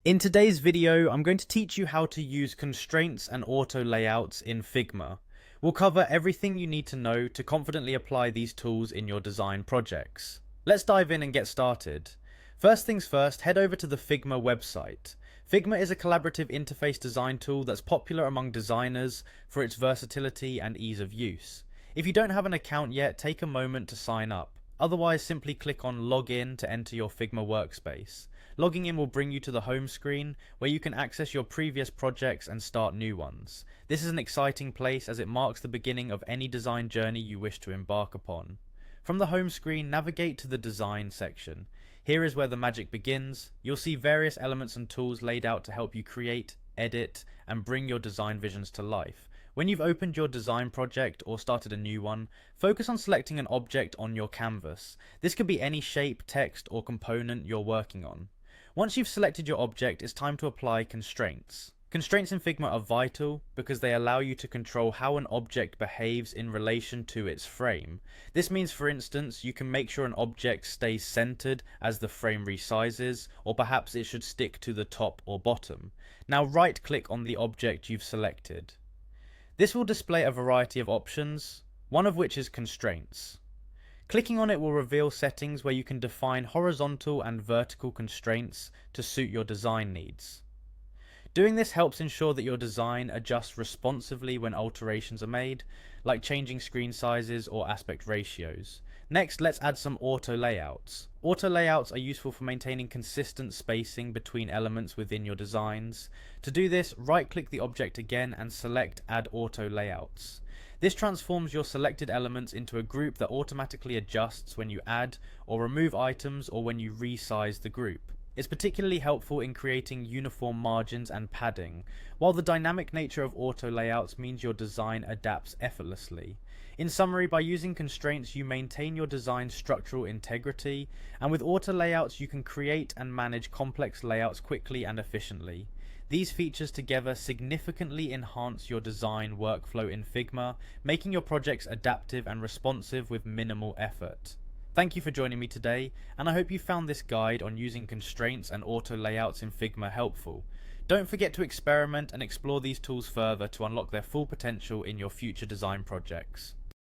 In today's video, I'm going to teach you how to use constraints and auto layouts in Figma. We'll cover everything you need to know to confidently apply these tools in your design projects. Let's dive in and get started. First things first, head over to the Figma website. Figma is a collaborative interface design tool that's popular among designers for its versatility and ease of use. If you don't have an account yet, take a moment to sign up. Otherwise, simply click on Login to enter your Figma workspace. Logging in will bring you to the home screen, where you can access your previous projects and start new ones. This is an exciting place as it marks the beginning of any design journey you wish to embark upon. From the home screen, navigate to the Design section. Here is where the magic begins. You'll see various elements and tools laid out to help you create, edit, and bring your design visions to life. When you've opened your design project or started a new one, focus on selecting an object on your canvas. This could be any shape, text, or component you're working on. Once you've selected your object, it's time to apply constraints. Constraints in Figma are vital because they allow you to control how an object behaves in relation to its frame. This means, for instance, you can make sure an object stays centered as the frame resizes, or perhaps it should stick to the top or bottom. Now right-click on the object you've selected. This will display a variety of options, one of which is constraints. Clicking on it will reveal settings where you can define horizontal and vertical constraints to suit your design needs. Doing this helps ensure that your design adjusts responsively when alterations are made, like changing screen sizes or aspect ratios. Next, let's add some auto layouts. Auto layouts are useful for maintaining consistent spacing between elements within your designs. To do this, right-click the object again and select Add Auto Layouts. This transforms your selected elements into a group that automatically adjusts when you add or remove items or when you resize the group. It's particularly helpful in creating uniform margins and padding, while the dynamic nature of auto layouts means your design adapts effortlessly. In summary, by using constraints you maintain your design's structural integrity, and with auto layouts you can create and manage complex layouts quickly and efficiently. These features together significantly enhance your design workflow in Figma, making your projects adaptive and responsive with minimal effort. Thank you for joining me today, and I hope you found this guide on using constraints and auto layouts in Figma helpful. Don't forget to experiment and explore these tools further to unlock their full potential in your future design projects.